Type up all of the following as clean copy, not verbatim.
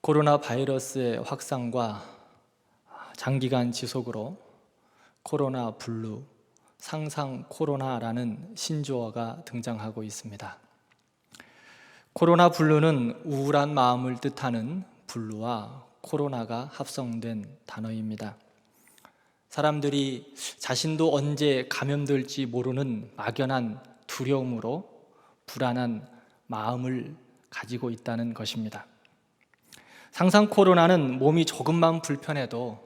코로나 바이러스의 확산과 장기간 지속으로 코로나 블루, 상상 코로나라는 신조어가 등장하고 있습니다. 코로나 블루는 우울한 마음을 뜻하는 블루와 코로나가 합성된 단어입니다. 사람들이 자신도 언제 감염될지 모르는 막연한 두려움으로 불안한 마음을 가지고 있다는 것입니다. 상상 코로나는 몸이 조금만 불편해도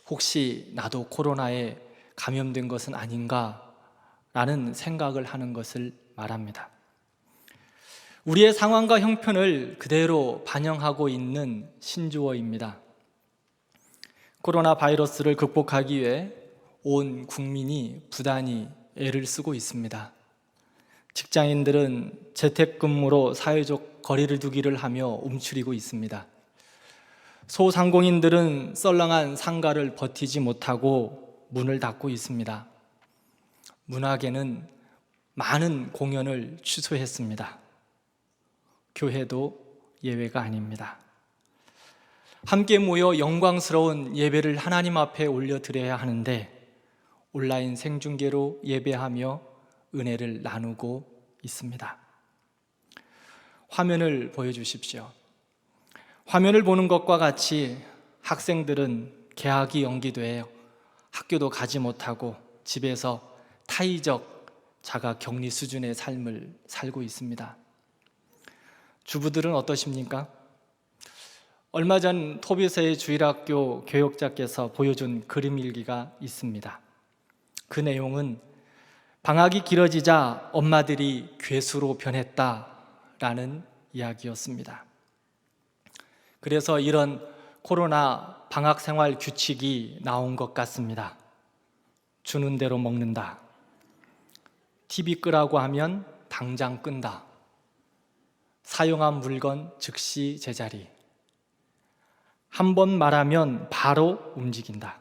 혹시 나도 코로나에 감염된 것은 아닌가 라는 생각을 하는 것을 말합니다. 우리의 상황과 형편을 그대로 반영하고 있는 신조어입니다. 코로나 바이러스를 극복하기 위해 온 국민이 부단히 애를 쓰고 있습니다. 직장인들은 재택근무로 사회적 거리를 두기를 하며 움츠리고 있습니다. 소상공인들은 썰렁한 상가를 버티지 못하고 문을 닫고 있습니다. 문화계는 많은 공연을 취소했습니다. 교회도 예외가 아닙니다. 함께 모여 영광스러운 예배를 하나님 앞에 올려드려야 하는데 온라인 생중계로 예배하며 은혜를 나누고 있습니다. 화면을 보여주십시오. 화면을 보는 것과 같이 학생들은 개학이 연기돼 학교도 가지 못하고 집에서 타의적 자가 격리 수준의 삶을 살고 있습니다. 주부들은 어떠십니까? 얼마 전 토비서의 주일학교 교역자께서 보여준 그림 일기가 있습니다. 그 내용은 방학이 길어지자 엄마들이 괴수로 변했다라는 이야기였습니다. 그래서 이런 코로나 방학 생활 규칙이 나온 것 같습니다. 주는 대로 먹는다. TV 끄라고 하면 당장 끈다. 사용한 물건 즉시 제자리. 한 번 말하면 바로 움직인다.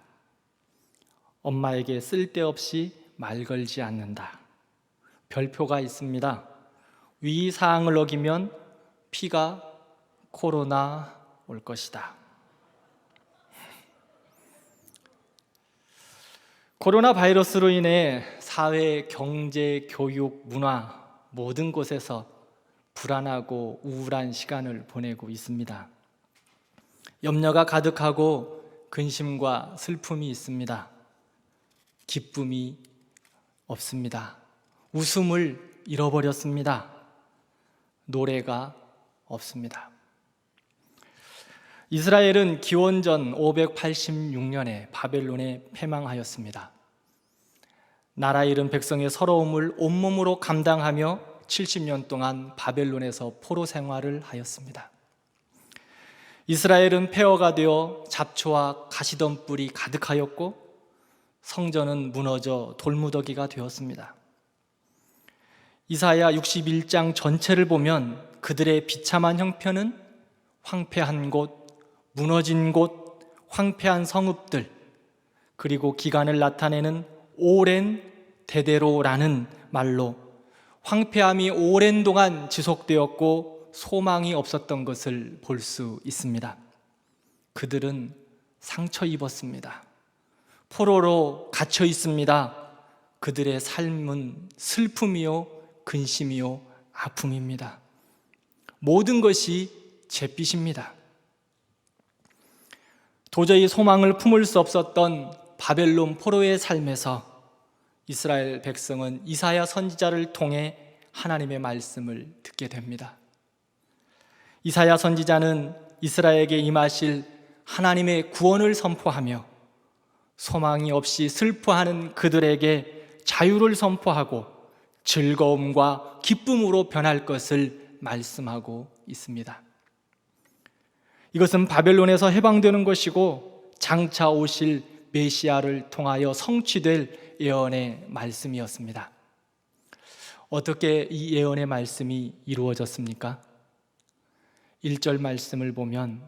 엄마에게 쓸데없이 말 걸지 않는다. 별표가 있습니다. 위 사항을 어기면 피가 코로나 올 것이다. 코로나 바이러스로 인해 사회, 경제, 교육, 문화 모든 곳에서 불안하고 우울한 시간을 보내고 있습니다. 염려가 가득하고 근심과 슬픔이 있습니다. 기쁨이 없습니다. 웃음을 잃어버렸습니다. 노래가 없습니다. 이스라엘은 기원전 586년에 바벨론에 패망하였습니다. 나라 잃은 백성의 서러움을 온몸으로 감당하며 70년 동안 바벨론에서 포로 생활을 하였습니다. 이스라엘은 폐허가 되어 잡초와 가시덤불이 가득하였고 성전은 무너져 돌무더기가 되었습니다. 이사야 61장 전체를 보면 그들의 비참한 형편은 황폐한 곳, 무너진 곳, 황폐한 성읍들, 그리고 기간을 나타내는 오랜 대대로라는 말로 황폐함이 오랜 동안 지속되었고 소망이 없었던 것을 볼 수 있습니다. 그들은 상처 입었습니다. 포로로 갇혀 있습니다. 그들의 삶은 슬픔이요, 근심이요, 아픔입니다. 모든 것이 잿빛입니다. 도저히 소망을 품을 수 없었던 바벨론 포로의 삶에서 이스라엘 백성은 이사야 선지자를 통해 하나님의 말씀을 듣게 됩니다. 이사야 선지자는 이스라엘에게 임하실 하나님의 구원을 선포하며 소망이 없이 슬퍼하는 그들에게 자유를 선포하고 즐거움과 기쁨으로 변할 것을 말씀하고 있습니다. 이것은 바벨론에서 해방되는 것이고 장차 오실 메시아를 통하여 성취될 예언의 말씀이었습니다. 어떻게 이 예언의 말씀이 이루어졌습니까? 1절 말씀을 보면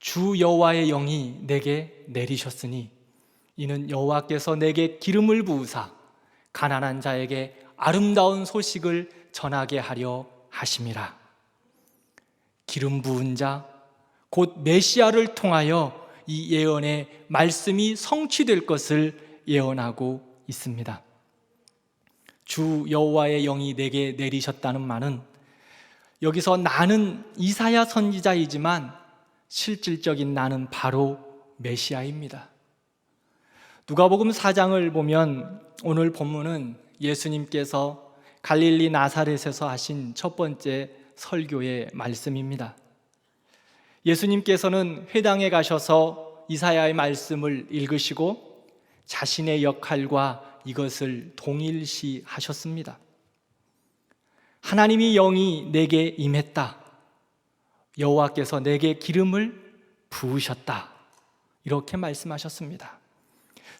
주 여호와의 영이 내게 내리셨으니 이는 여호와께서 내게 기름을 부으사 가난한 자에게 아름다운 소식을 전하게 하려 하심이라. 기름 부은 자, 곧 메시아를 통하여 이 예언의 말씀이 성취될 것을 예언하고 있습니다. 주 여호와의 영이 내게 내리셨다는 말은 여기서 나는 이사야 선지자이지만 실질적인 나는 바로 메시아입니다. 누가복음 4장을 보면 오늘 본문은 예수님께서 갈릴리 나사렛에서 하신 첫 번째 설교의 말씀입니다. 예수님께서는 회당에 가셔서 이사야의 말씀을 읽으시고 자신의 역할과 이것을 동일시 하셨습니다. 하나님의 영이 내게 임했다. 여호와께서 내게 기름을 부으셨다. 이렇게 말씀하셨습니다.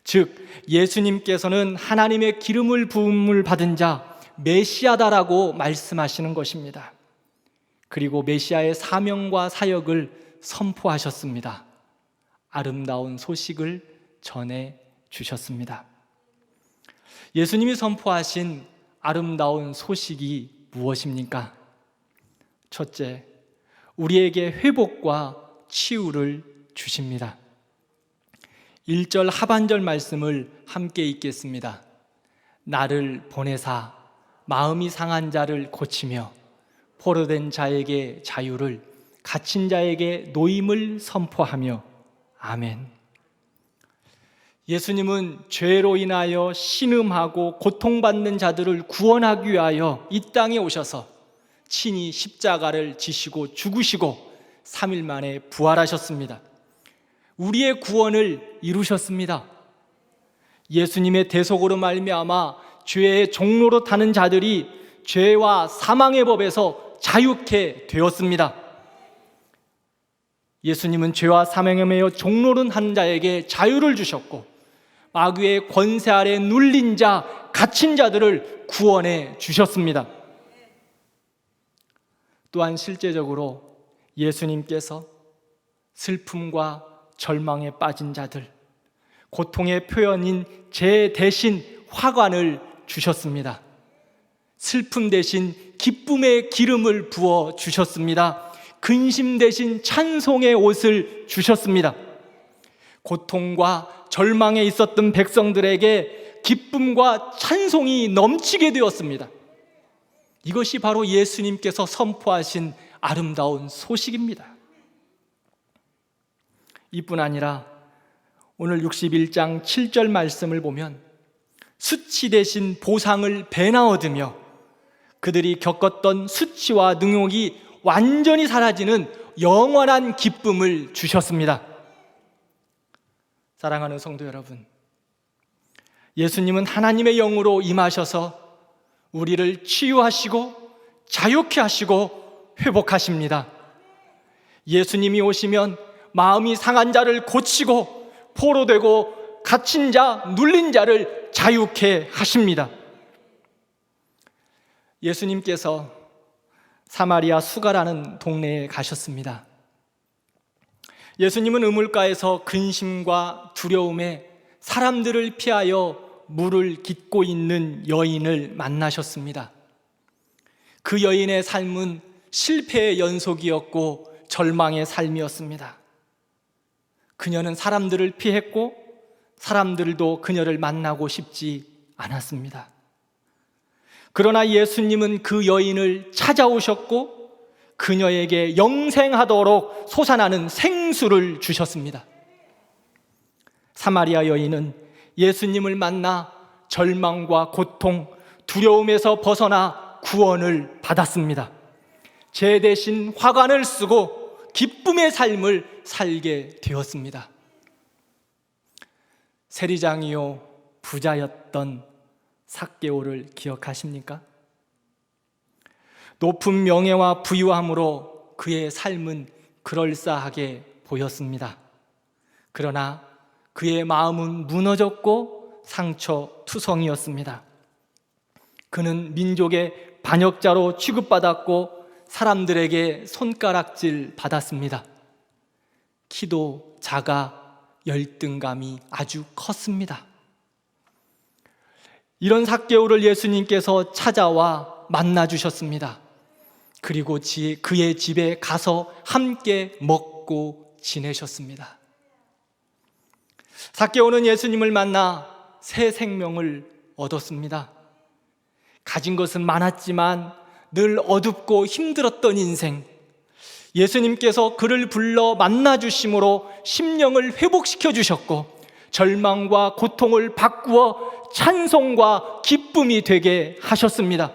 즉 예수님께서는 하나님의 기름을 부음을 받은 자 메시아다라고 말씀하시는 것입니다. 그리고 메시아의 사명과 사역을 선포하셨습니다. 아름다운 소식을 전해 주셨습니다. 예수님이 선포하신 아름다운 소식이 무엇입니까? 첫째, 우리에게 회복과 치유를 주십니다. 1절 하반절 말씀을 함께 읽겠습니다. 나를 보내사 마음이 상한 자를 고치며 포로된 자에게 자유를, 갇힌 자에게 노임을 선포하며. 아멘. 예수님은 죄로 인하여 신음하고 고통받는 자들을 구원하기 위하여 이 땅에 오셔서 친히 십자가를 지시고 죽으시고 3일 만에 부활하셨습니다. 우리의 구원을 이루셨습니다. 예수님의 대속으로 말미암아 죄의 종로로 타는 자들이 죄와 사망의 법에서 자유케 되었습니다. 예수님은 죄와 사망에 매여 종로른 한 자에게 자유를 주셨고 마귀의 권세 아래 눌린 자, 갇힌 자들을 구원해 주셨습니다. 또한 실제적으로 예수님께서 슬픔과 절망에 빠진 자들, 고통의 표현인 제 대신 화관을 주셨습니다. 슬픔 대신 기쁨의 기름을 부어 주셨습니다. 근심 대신 찬송의 옷을 주셨습니다. 고통과 절망에 있었던 백성들에게 기쁨과 찬송이 넘치게 되었습니다. 이것이 바로 예수님께서 선포하신 아름다운 소식입니다. 이뿐 아니라 오늘 61장 7절 말씀을 보면 수치 대신 보상을 배나 얻으며 그들이 겪었던 수치와 능욕이 완전히 사라지는 영원한 기쁨을 주셨습니다. 사랑하는 성도 여러분, 예수님은 하나님의 영으로 임하셔서 우리를 치유하시고 자유케 하시고 회복하십니다. 예수님이 오시면 마음이 상한 자를 고치고 포로되고 갇힌 자, 눌린 자를 자유케 하십니다. 예수님께서 사마리아 수가라는 동네에 가셨습니다. 예수님은 우물가에서 근심과 두려움에 사람들을 피하여 물을 깃고 있는 여인을 만나셨습니다. 그 여인의 삶은 실패의 연속이었고 절망의 삶이었습니다. 그녀는 사람들을 피했고 사람들도 그녀를 만나고 싶지 않았습니다. 그러나 예수님은 그 여인을 찾아오셨고 그녀에게 영생하도록 솟아나는 생수를 주셨습니다. 사마리아 여인은 예수님을 만나 절망과 고통, 두려움에서 벗어나 구원을 받았습니다. 죄 대신 화관을 쓰고 기쁨의 삶을 살게 되었습니다. 세리장이요 부자였던 삭개오를 기억하십니까? 높은 명예와 부유함으로 그의 삶은 그럴싸하게 보였습니다. 그러나 그의 마음은 무너졌고 상처투성이었습니다. 그는 민족의 반역자로 취급받았고 사람들에게 손가락질 받았습니다. 키도 작아 열등감이 아주 컸습니다. 이런 삭개오를 예수님께서 찾아와 만나주셨습니다. 그리고 그의 집에 가서 함께 먹고 먹고 지내셨습니다. 삭개오는 예수님을 만나 새 생명을 얻었습니다. 가진 것은 많았지만 늘 어둡고 힘들었던 인생, 예수님께서 그를 불러 만나주심으로 심령을 회복시켜 주셨고 절망과 고통을 바꾸어 찬송과 기쁨이 되게 하셨습니다.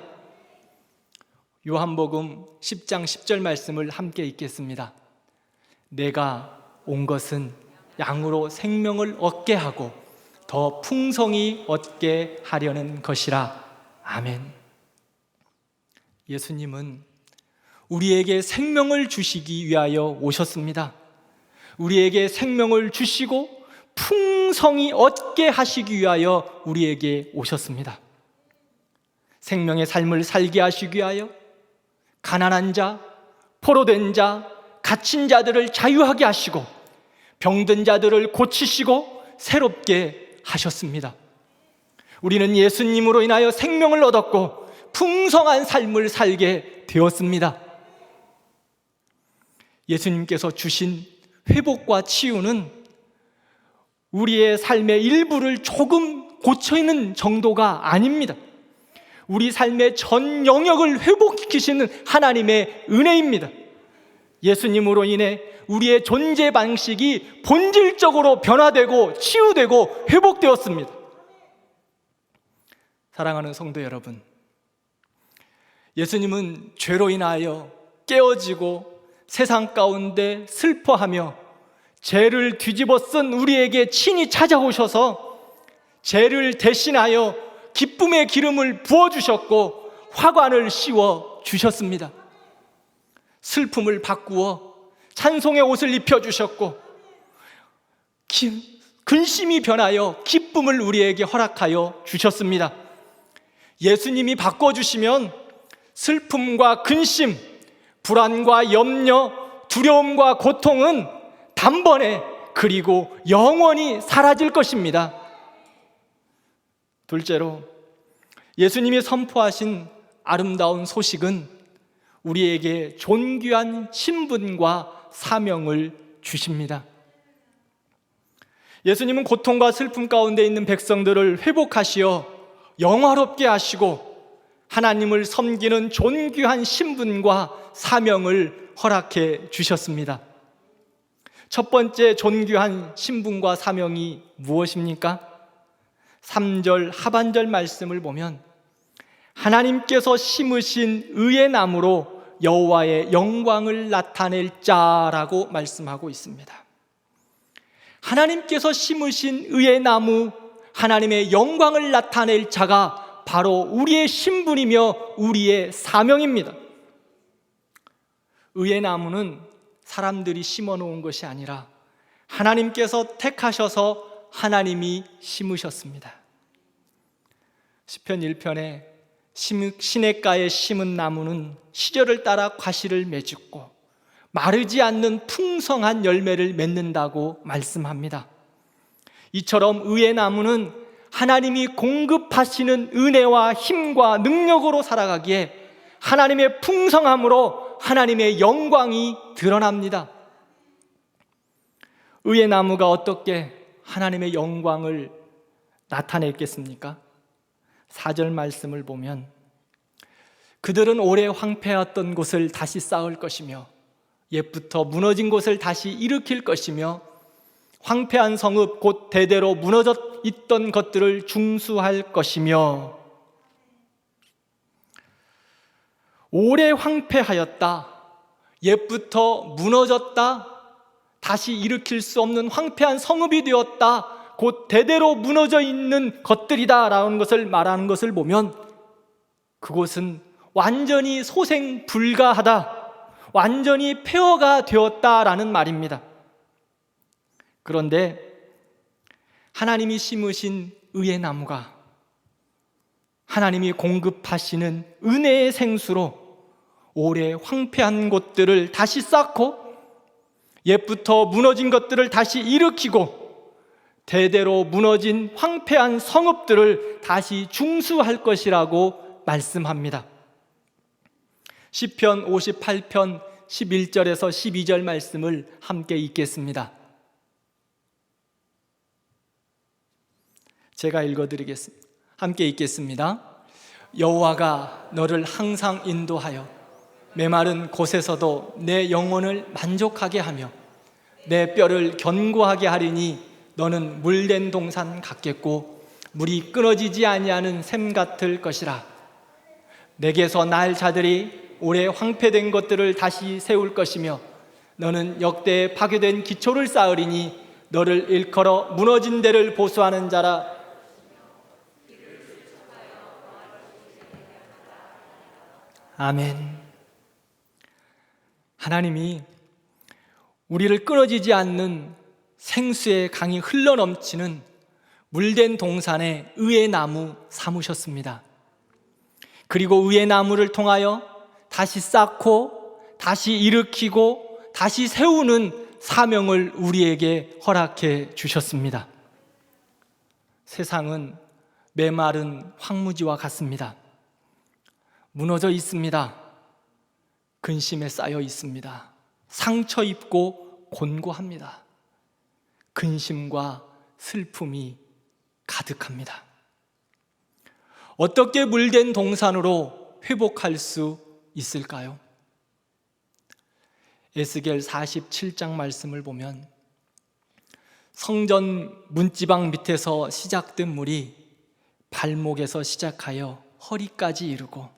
요한복음 10장 10절 말씀을 함께 읽겠습니다. 내가 온 것은 양으로 생명을 얻게 하고 더 풍성히 얻게 하려는 것이라. 아멘. 예수님은 우리에게 생명을 주시기 위하여 오셨습니다. 우리에게 생명을 주시고 풍성히 얻게 하시기 위하여 우리에게 오셨습니다. 생명의 삶을 살게 하시기 위하여 가난한 자, 포로된 자, 갇힌 자들을 자유하게 하시고 병든 자들을 고치시고 새롭게 하셨습니다. 우리는 예수님으로 인하여 생명을 얻었고 풍성한 삶을 살게 되었습니다. 예수님께서 주신 회복과 치유는 우리의 삶의 일부를 조금 고쳐있는 정도가 아닙니다. 우리 삶의 전 영역을 회복시키시는 하나님의 은혜입니다. 예수님으로 인해 우리의 존재 방식이 본질적으로 변화되고 치유되고 회복되었습니다. 사랑하는 성도 여러분, 예수님은 죄로 인하여 깨어지고 세상 가운데 슬퍼하며 죄를 뒤집어 쓴 우리에게 친히 찾아오셔서 죄를 대신하여 기쁨의 기름을 부어주셨고 화관을 씌워 주셨습니다. 슬픔을 바꾸어 찬송의 옷을 입혀주셨고 근심이 변하여 기쁨을 우리에게 허락하여 주셨습니다. 예수님이 바꿔주시면 슬픔과 근심, 불안과 염려, 두려움과 고통은 단번에 그리고 영원히 사라질 것입니다. 둘째로, 예수님이 선포하신 아름다운 소식은 우리에게 존귀한 신분과 사명을 주십니다. 예수님은 고통과 슬픔 가운데 있는 백성들을 회복하시어 영화롭게 하시고 하나님을 섬기는 존귀한 신분과 사명을 허락해 주셨습니다. 첫 번째 존귀한 신분과 사명이 무엇입니까? 3절 하반절 말씀을 보면 하나님께서 심으신 의의 나무로 여호와의 영광을 나타낼 자라고 말씀하고 있습니다. 하나님께서 심으신 의의 나무, 하나님의 영광을 나타낼 자가 바로 우리의 신분이며 우리의 사명입니다. 의의 나무는 사람들이 심어 놓은 것이 아니라 하나님께서 택하셔서 하나님이 심으셨습니다. 시편 1편에 시냇가에 심은 나무는 시절을 따라 과실을 맺고 마르지 않는 풍성한 열매를 맺는다고 말씀합니다. 이처럼 의의 나무는 하나님이 공급하시는 은혜와 힘과 능력으로 살아가기에 하나님의 풍성함으로 하나님의 영광이 드러납니다. 의의 나무가 어떻게 하나님의 영광을 나타냈겠습니까? 4절 말씀을 보면 그들은 오래 황폐했던 곳을 다시 쌓을 것이며 옛부터 무너진 곳을 다시 일으킬 것이며 황폐한 성읍 곧 대대로 무너져 있던 것들을 중수할 것이며. 오래 황폐하였다, 옛부터 무너졌다, 다시 일으킬 수 없는 황폐한 성읍이 되었다, 곧 대대로 무너져 있는 것들이다 라는 것을 말하는 것을 보면 그곳은 완전히 소생 불가하다, 완전히 폐허가 되었다라는 말입니다. 그런데 하나님이 심으신 의의 나무가 하나님이 공급하시는 은혜의 생수로 오래 황폐한 곳들을 다시 쌓고 옛부터 무너진 것들을 다시 일으키고 대대로 무너진 황폐한 성읍들을 다시 중수할 것이라고 말씀합니다. 시편 58편 11절에서 12절 말씀을 함께 읽겠습니다. 제가 읽어드리겠습니다. 함께 읽겠습니다. 여호와가 너를 항상 인도하여 메마른 곳에서도 내 영혼을 만족하게 하며 내 뼈를 견고하게 하리니 너는 물된 동산 같겠고 물이 끊어지지 아니하는 샘 같을 것이라. 내게서 날 자들이 오래 황폐된 것들을 다시 세울 것이며 너는 역대에 파괴된 기초를 쌓으리니 너를 일컬어 무너진 데를 보수하는 자라. 아멘. 하나님이 우리를 끊어지지 않는 생수의 강이 흘러넘치는 물된 동산에 의의 나무 삼으셨습니다. 그리고 의의 나무를 통하여 다시 쌓고 다시 일으키고 다시 세우는 사명을 우리에게 허락해 주셨습니다. 세상은 메마른 황무지와 같습니다. 무너져 있습니다. 근심에 쌓여 있습니다. 상처 입고 곤고합니다. 근심과 슬픔이 가득합니다. 어떻게 물된 동산으로 회복할 수 있을까요? 에스겔 47장 말씀을 보면 성전 문지방 밑에서 시작된 물이 발목에서 시작하여 허리까지 이르고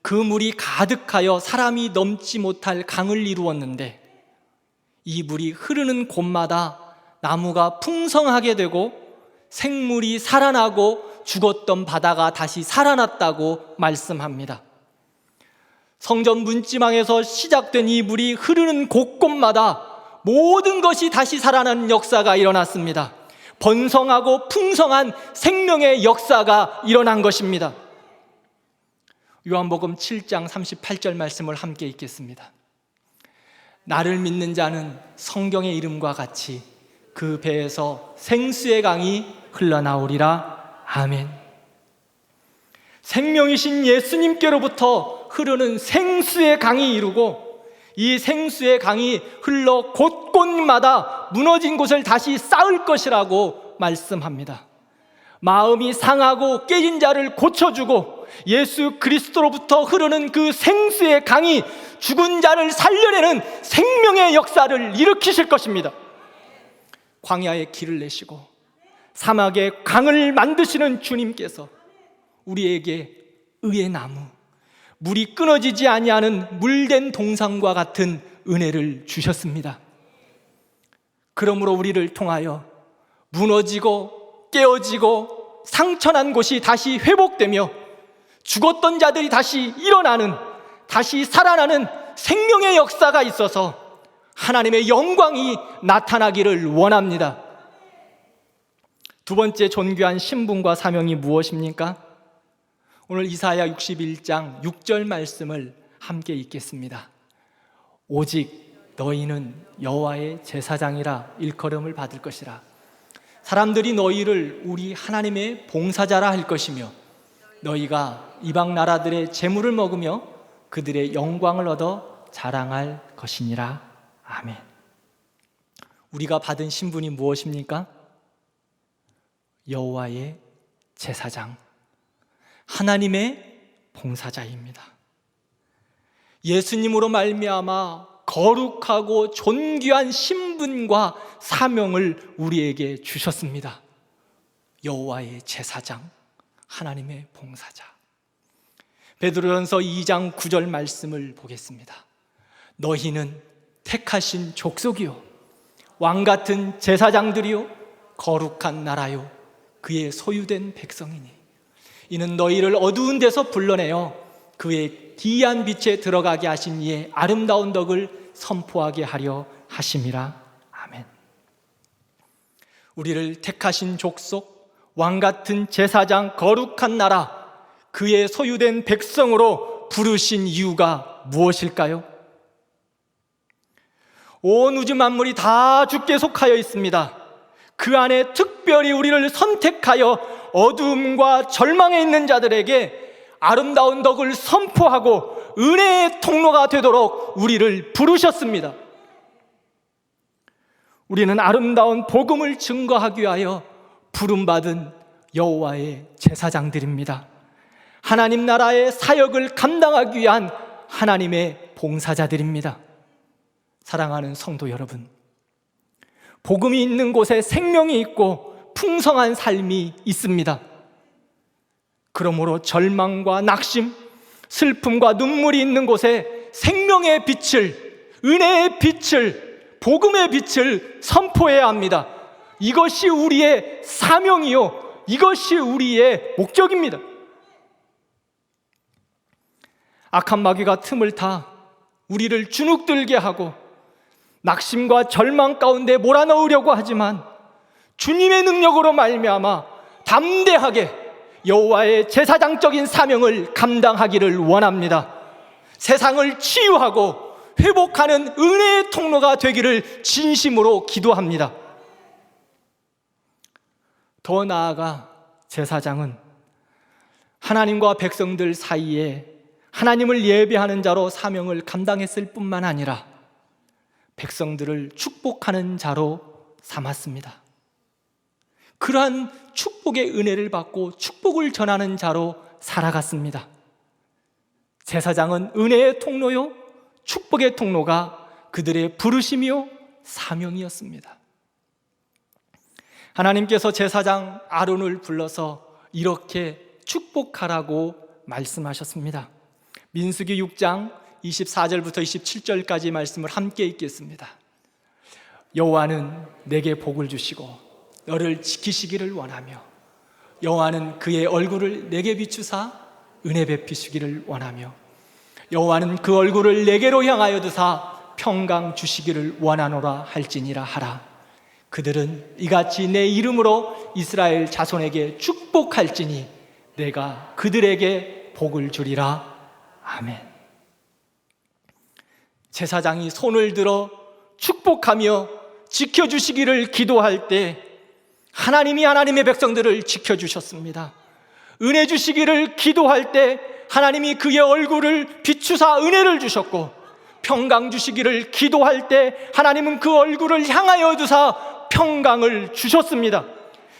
그 물이 가득하여 사람이 넘지 못할 강을 이루었는데 이 물이 흐르는 곳마다 나무가 풍성하게 되고 생물이 살아나고 죽었던 바다가 다시 살아났다고 말씀합니다. 성전 문지방에서 시작된 이 물이 흐르는 곳곳마다 모든 것이 다시 살아나는 역사가 일어났습니다. 번성하고 풍성한 생명의 역사가 일어난 것입니다. 요한복음 7장 38절 말씀을 함께 읽겠습니다. 나를 믿는 자는 성경의 이름과 같이 그 배에서 생수의 강이 흘러나오리라. 아멘. 생명이신 예수님께로부터 흐르는 생수의 강이 이루고 이 생수의 강이 흘러 곳곳마다 무너진 곳을 다시 쌓을 것이라고 말씀합니다. 마음이 상하고 깨진 자를 고쳐주고 예수 그리스도로부터 흐르는 그 생수의 강이 죽은 자를 살려내는 생명의 역사를 일으키실 것입니다. 광야에 길을 내시고 사막에 강을 만드시는 주님께서 우리에게 의의 나무, 물이 끊어지지 아니하는 물된 동산과 같은 은혜를 주셨습니다. 그러므로 우리를 통하여 무너지고 깨어지고 상처난 곳이 다시 회복되며 죽었던 자들이 다시 일어나는, 다시 살아나는 생명의 역사가 있어서 하나님의 영광이 나타나기를 원합니다. 두 번째 존귀한 신분과 사명이 무엇입니까? 오늘 이사야 61장 6절 말씀을 함께 읽겠습니다. 오직 너희는 여호와의 제사장이라 일컬음을 받을 것이라. 사람들이 너희를 우리 하나님의 봉사자라 할 것이며 너희가 이방 나라들의 재물을 먹으며 그들의 영광을 얻어 자랑할 것이니라. 아멘. 우리가 받은 신분이 무엇입니까? 여호와의 제사장, 하나님의 봉사자입니다. 예수님으로 말미암아 거룩하고 존귀한 신분과 사명을 우리에게 주셨습니다. 여호와의 제사장, 하나님의 봉사자. 베드로전서 2장 9절 말씀을 보겠습니다. 너희는 택하신 족속이요 왕같은 제사장들이요 거룩한 나라요 그의 소유된 백성이니 이는 너희를 어두운 데서 불러내어 그의 기이한 빛에 들어가게 하신 이의 아름다운 덕을 선포하게 하려 하심이라. 아멘. 우리를 택하신 족속, 왕같은 제사장, 거룩한 나라, 그의 소유된 백성으로 부르신 이유가 무엇일까요? 온 우주 만물이 다 주께 속하여 있습니다. 그 안에 특별히 우리를 선택하여 어두움과 절망에 있는 자들에게 아름다운 덕을 선포하고 은혜의 통로가 되도록 우리를 부르셨습니다. 우리는 아름다운 복음을 증거하기 위하여 부름받은 여호와의 제사장들입니다. 하나님 나라의 사역을 감당하기 위한 하나님의 봉사자들입니다. 사랑하는 성도 여러분, 복음이 있는 곳에 생명이 있고 풍성한 삶이 있습니다. 그러므로 절망과 낙심, 슬픔과 눈물이 있는 곳에 생명의 빛을, 은혜의 빛을, 복음의 빛을 선포해야 합니다. 이것이 우리의 사명이요, 이것이 우리의 목적입니다. 악한 마귀가 틈을 타 우리를 주눅들게 하고 낙심과 절망 가운데 몰아넣으려고 하지만 주님의 능력으로 말미암아 담대하게 여호와의 제사장적인 사명을 감당하기를 원합니다. 세상을 치유하고 회복하는 은혜의 통로가 되기를 진심으로 기도합니다. 더 나아가 제사장은 하나님과 백성들 사이에 하나님을 예배하는 자로 사명을 감당했을 뿐만 아니라 백성들을 축복하는 자로 삼았습니다. 그러한 축복의 은혜를 받고 축복을 전하는 자로 살아갔습니다. 제사장은 은혜의 통로요, 축복의 통로가 그들의 부르심이요, 사명이었습니다. 하나님께서 제사장 아론을 불러서 이렇게 축복하라고 말씀하셨습니다. 민수기 6장 24절부터 27절까지 말씀을 함께 읽겠습니다. 여호와는 내게 복을 주시고 너를 지키시기를 원하며 여호와는 그의 얼굴을 내게 비추사 은혜 베푸시기를 원하며 여호와는 그 얼굴을 내게로 향하여 드사 평강 주시기를 원하노라 할지니라 하라. 그들은 이같이 내 이름으로 이스라엘 자손에게 축복할지니 내가 그들에게 복을 주리라. 아멘. 제사장이 손을 들어 축복하며 지켜주시기를 기도할 때 하나님이 하나님의 백성들을 지켜주셨습니다. 은혜 주시기를 기도할 때 하나님이 그의 얼굴을 비추사 은혜를 주셨고, 평강 주시기를 기도할 때 하나님은 그 얼굴을 향하여 두사 평강을 주셨습니다.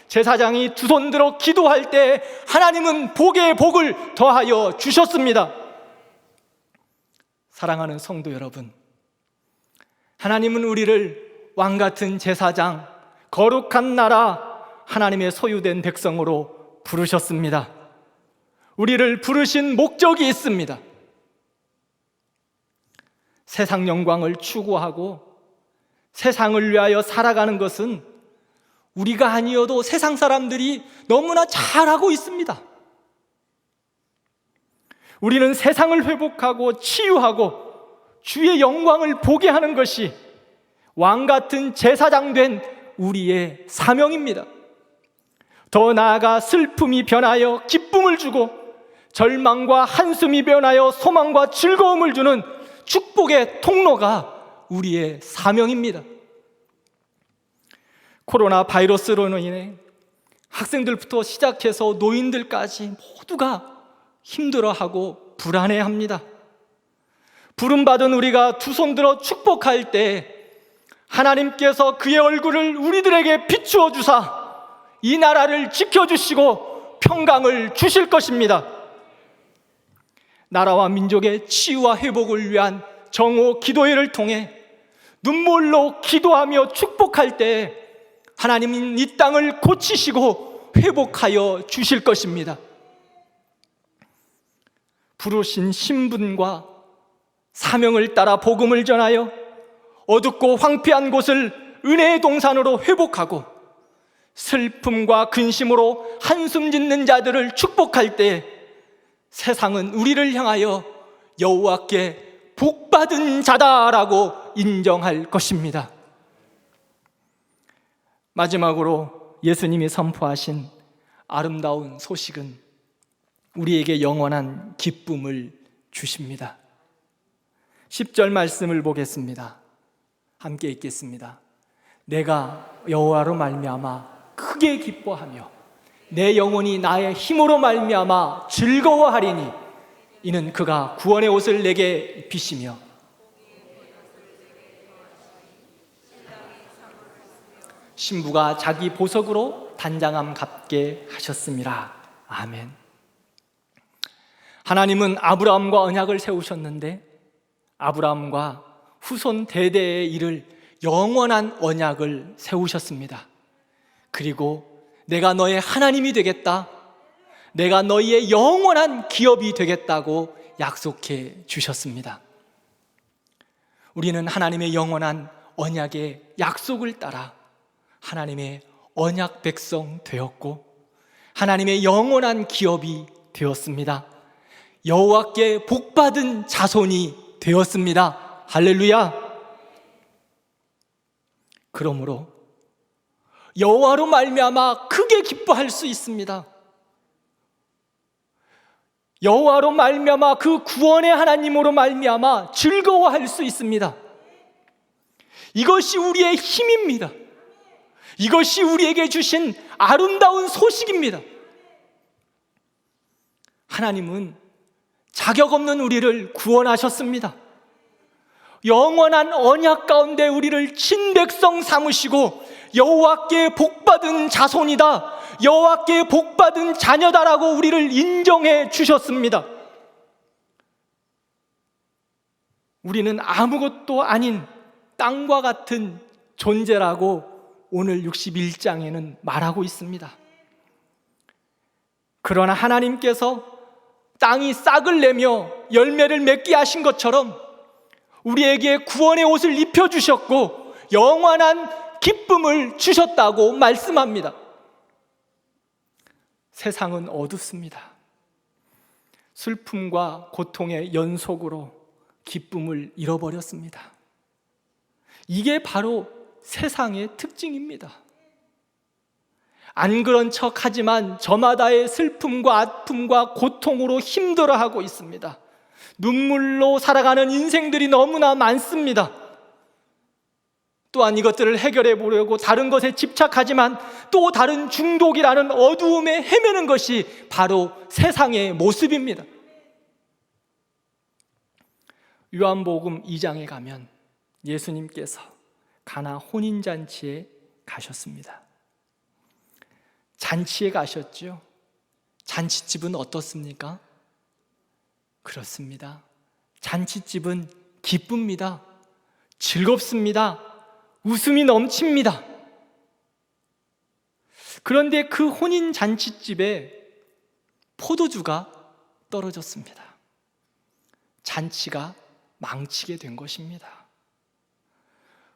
제사장이 두 손 들어 기도할 때 하나님은 복의 복을 더하여 주셨습니다. 사랑하는 성도 여러분, 하나님은 우리를 왕같은 제사장, 거룩한 나라, 하나님의 소유된 백성으로 부르셨습니다. 우리를 부르신 목적이 있습니다. 세상 영광을 추구하고 세상을 위하여 살아가는 것은 우리가 아니어도 세상 사람들이 너무나 잘하고 있습니다. 우리는 세상을 회복하고 치유하고 주의 영광을 보게 하는 것이 왕같은 제사장 된 우리의 사명입니다. 더 나아가 슬픔이 변하여 기쁨을 주고 절망과 한숨이 변하여 소망과 즐거움을 주는 축복의 통로가 우리의 사명입니다. 코로나 바이러스로 인해 학생들부터 시작해서 노인들까지 모두가 힘들어하고 불안해합니다. 부름받은 우리가 두 손 들어 축복할 때 하나님께서 그의 얼굴을 우리들에게 비추어 주사 이 나라를 지켜주시고 평강을 주실 것입니다. 나라와 민족의 치유와 회복을 위한 정오 기도회를 통해 눈물로 기도하며 축복할 때 하나님은 이 땅을 고치시고 회복하여 주실 것입니다. 부르신 신분과 사명을 따라 복음을 전하여 어둡고 황폐한 곳을 은혜의 동산으로 회복하고 슬픔과 근심으로 한숨 짓는 자들을 축복할 때 세상은 우리를 향하여 여호와께 복받은 자다라고 인정할 것입니다. 마지막으로 예수님이 선포하신 아름다운 소식은 우리에게 영원한 기쁨을 주십니다. 10절 말씀을 보겠습니다. 함께 읽겠습니다. 내가 여호와로 말미암아 크게 기뻐하며 내 영혼이 나의 힘으로 말미암아 즐거워하리니 이는 그가 구원의 옷을 내게 입히시며 신부가 자기 보석으로 단장함 갚게 하셨습니다. 아멘. 하나님은 아브라함과 언약을 세우셨는데 아브라함과 후손 대대에 이를 영원한 언약을 세우셨습니다. 그리고 내가 너의 하나님이 되겠다, 내가 너희의 영원한 기업이 되겠다고 약속해 주셨습니다. 우리는 하나님의 영원한 언약의 약속을 따라 하나님의 언약 백성 되었고 하나님의 영원한 기업이 되었습니다. 여호와께 복받은 자손이 되었습니다. 할렐루야. 그러므로 여호와로 말미암아 크게 기뻐할 수 있습니다. 여호와로 말미암아 그 구원의 하나님으로 말미암아 즐거워할 수 있습니다. 이것이 우리의 힘입니다. 이것이 우리에게 주신 아름다운 소식입니다. 하나님은 자격 없는 우리를 구원하셨습니다. 영원한 언약 가운데 우리를 친백성 삼으시고 여호와께 복받은 자손이다, 여호와께 복받은 자녀다라고 우리를 인정해 주셨습니다. 우리는 아무것도 아닌 땅과 같은 존재라고 오늘 61장에는 말하고 있습니다. 그러나 하나님께서 땅이 싹을 내며 열매를 맺게 하신 것처럼 우리에게 구원의 옷을 입혀주셨고 영원한 기쁨을 주셨다고 말씀합니다. 세상은 어둡습니다. 슬픔과 고통의 연속으로 기쁨을 잃어버렸습니다. 이게 바로 세상의 특징입니다. 안 그런 척 하지만 저마다의 슬픔과 아픔과 고통으로 힘들어하고 있습니다. 눈물로 살아가는 인생들이 너무나 많습니다. 또한 이것들을 해결해 보려고 다른 것에 집착하지만 또 다른 중독이라는 어두움에 헤매는 것이 바로 세상의 모습입니다. 요한복음 2장에 가면 예수님께서 가나 혼인잔치에 가셨습니다. 잔치에 가셨죠. 잔치집은 어떻습니까? 그렇습니다. 잔치집은 기쁩니다. 즐겁습니다. 웃음이 넘칩니다. 그런데 그 혼인 잔치집에 포도주가 떨어졌습니다. 잔치가 망치게 된 것입니다.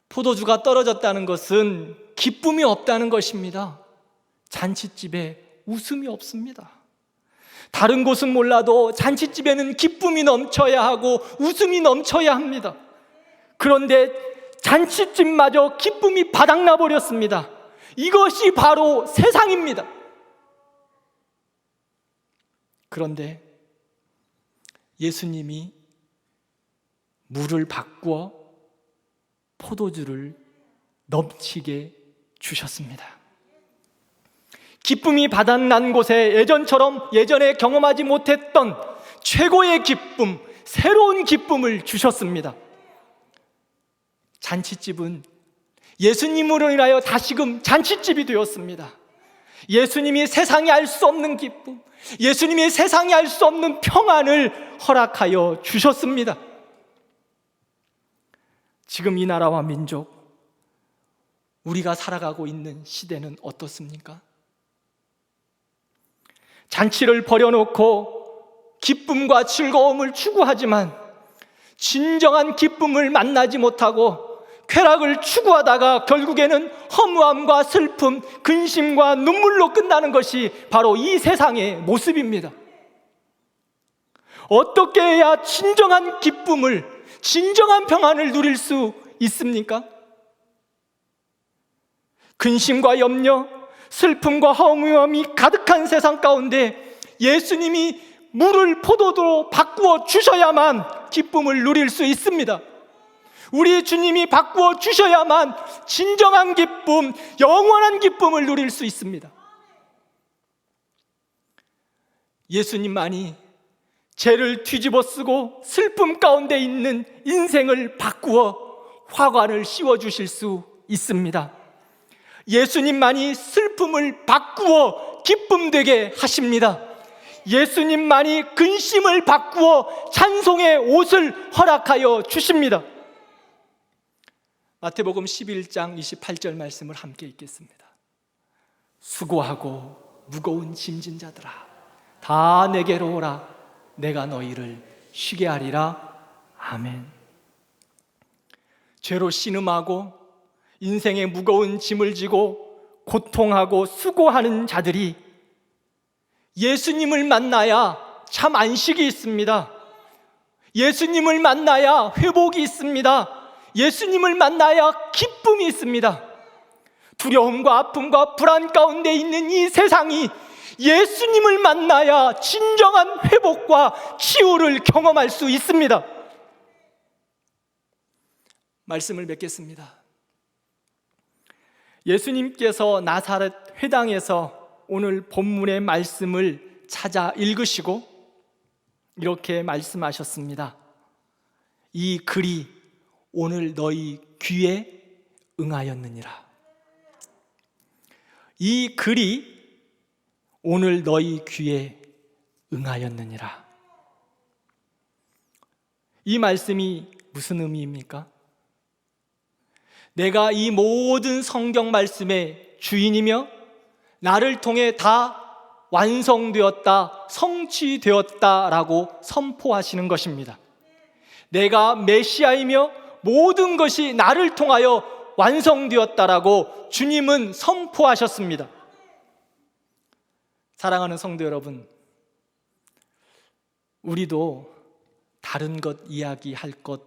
포도주가 떨어졌다는 것은 기쁨이 없다는 것입니다. 잔치집에 웃음이 없습니다. 다른 곳은 몰라도 잔치집에는 기쁨이 넘쳐야 하고 웃음이 넘쳐야 합니다. 그런데 잔치집마저 기쁨이 바닥나 버렸습니다. 이것이 바로 세상입니다. 그런데 예수님이 물을 바꾸어 포도주를 넘치게 주셨습니다. 기쁨이 바닥난 곳에 예전에 경험하지 못했던 최고의 기쁨, 새로운 기쁨을 주셨습니다. 잔치집은 예수님으로 인하여 다시금 잔치집이 되었습니다. 예수님이 세상이 알 수 없는 기쁨, 예수님이 세상이 알 수 없는 평안을 허락하여 주셨습니다. 지금 이 나라와 민족, 우리가 살아가고 있는 시대는 어떻습니까? 잔치를 버려놓고 기쁨과 즐거움을 추구하지만 진정한 기쁨을 만나지 못하고 쾌락을 추구하다가 결국에는 허무함과 슬픔, 근심과 눈물로 끝나는 것이 바로 이 세상의 모습입니다. 어떻게 해야 진정한 기쁨을, 진정한 평안을 누릴 수 있습니까? 근심과 염려, 슬픔과 허무함이 가득한 세상 가운데 예수님이 물을 포도주로 바꾸어 주셔야만 기쁨을 누릴 수 있습니다. 우리 주님이 바꾸어 주셔야만 진정한 기쁨, 영원한 기쁨을 누릴 수 있습니다. 예수님만이 죄를 뒤집어 쓰고 슬픔 가운데 있는 인생을 바꾸어 화관을 씌워주실 수 있습니다. 예수님만이 슬픔을 바꾸어 기쁨 되게 하십니다. 예수님만이 근심을 바꾸어 찬송의 옷을 허락하여 주십니다. 마태복음 11장 28절 말씀을 함께 읽겠습니다. 수고하고 무거운 짐진 자들아, 다 내게로 오라. 내가 너희를 쉬게 하리라. 아멘. 죄로 신음하고 인생의 무거운 짐을 지고 고통하고 수고하는 자들이 예수님을 만나야 참 안식이 있습니다. 예수님을 만나야 회복이 있습니다. 예수님을 만나야 기쁨이 있습니다. 두려움과 아픔과 불안 가운데 있는 이 세상이 예수님을 만나야 진정한 회복과 치유를 경험할 수 있습니다. 말씀을 맺겠습니다. 예수님께서 나사렛 회당에서 오늘 본문의 말씀을 찾아 읽으시고 이렇게 말씀하셨습니다. 이 글이 오늘 너희 귀에 응하였느니라. 이 글이 오늘 너희 귀에 응하였느니라. 이 말씀이 무슨 의미입니까? 내가 이 모든 성경 말씀의 주인이며 나를 통해 다 완성되었다, 성취되었다라고 선포하시는 것입니다. 내가 메시아이며 모든 것이 나를 통하여 완성되었다라고 주님은 선포하셨습니다. 사랑하는 성도 여러분, 우리도 다른 것 이야기할 것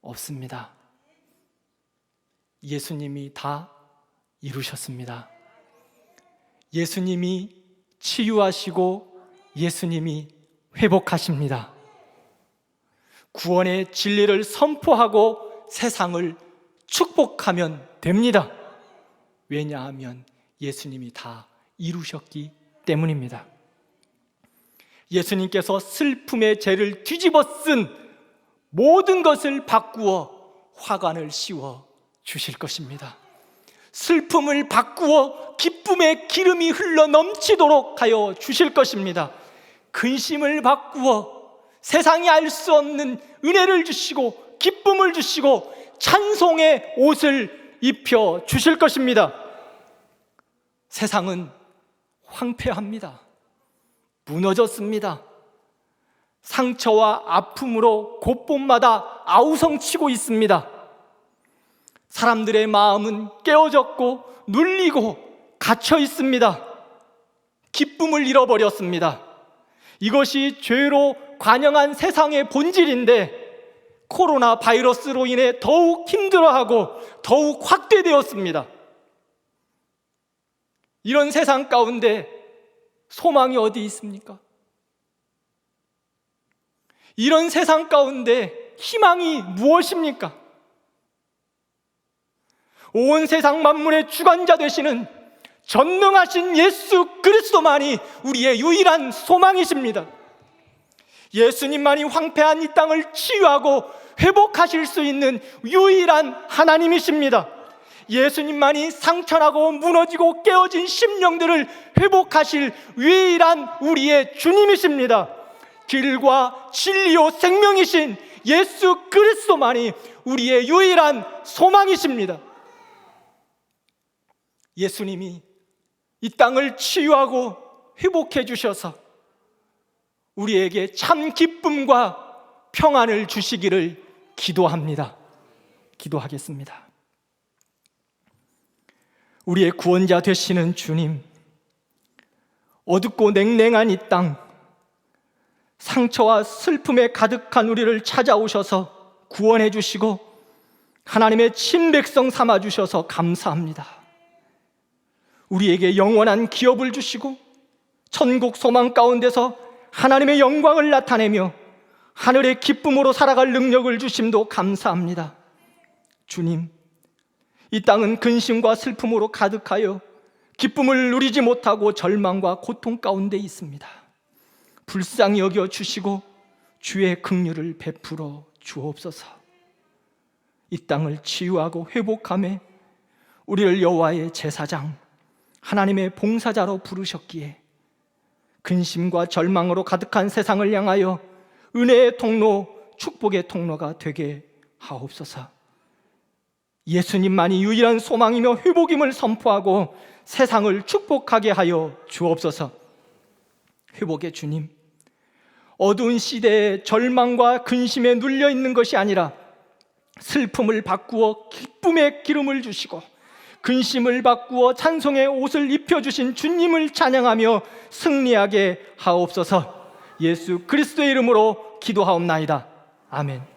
없습니다. 예수님이 다 이루셨습니다. 예수님이 치유하시고 예수님이 회복하십니다. 구원의 진리를 선포하고 세상을 축복하면 됩니다. 왜냐하면 예수님이 다 이루셨기 때문입니다. 예수님께서 슬픔의 죄를 뒤집어 쓴 모든 것을 바꾸어 화관을 씌워 주실 것입니다. 슬픔을 바꾸어 기쁨의 기름이 흘러 넘치도록 하여 주실 것입니다. 근심을 바꾸어 세상이 알 수 없는 은혜를 주시고 기쁨을 주시고 찬송의 옷을 입혀 주실 것입니다. 세상은 황폐합니다. 무너졌습니다. 상처와 아픔으로 곳곳마다 아우성치고 있습니다. 사람들의 마음은 깨어졌고 눌리고 갇혀 있습니다. 기쁨을 잃어버렸습니다. 이것이 죄로 관영한 세상의 본질인데 코로나 바이러스로 인해 더욱 힘들어하고 더욱 확대되었습니다. 이런 세상 가운데 소망이 어디 있습니까? 이런 세상 가운데 희망이 무엇입니까? 온 세상 만물의 주관자 되시는 전능하신 예수 그리스도만이 우리의 유일한 소망이십니다. 예수님만이 황폐한 이 땅을 치유하고 회복하실 수 있는 유일한 하나님이십니다. 예수님만이 상처나고 무너지고 깨어진 심령들을 회복하실 유일한 우리의 주님이십니다. 길과 진리요 생명이신 예수 그리스도만이 우리의 유일한 소망이십니다. 예수님이 이 땅을 치유하고 회복해 주셔서 우리에게 참 기쁨과 평안을 주시기를 기도합니다. 기도하겠습니다. 우리의 구원자 되시는 주님, 어둡고 냉랭한 이 땅, 상처와 슬픔에 가득한 우리를 찾아오셔서 구원해 주시고 하나님의 친백성 삼아 주셔서 감사합니다. 우리에게 영원한 기업을 주시고 천국 소망 가운데서 하나님의 영광을 나타내며 하늘의 기쁨으로 살아갈 능력을 주심도 감사합니다. 주님, 이 땅은 근심과 슬픔으로 가득하여 기쁨을 누리지 못하고 절망과 고통 가운데 있습니다. 불쌍히 여겨 주시고 주의 긍휼을 베풀어 주옵소서. 이 땅을 치유하고 회복하며 우리를 여호와의 제사장, 하나님의 봉사자로 부르셨기에 근심과 절망으로 가득한 세상을 향하여 은혜의 통로, 축복의 통로가 되게 하옵소서. 예수님만이 유일한 소망이며 회복임을 선포하고 세상을 축복하게 하여 주옵소서. 회복의 주님, 어두운 시대에 절망과 근심에 눌려 있는 것이 아니라 슬픔을 바꾸어 기쁨의 기름을 주시고 근심을 바꾸어 찬송의 옷을 입혀주신 주님을 찬양하며 승리하게 하옵소서. 예수 그리스도의 이름으로 기도하옵나이다. 아멘.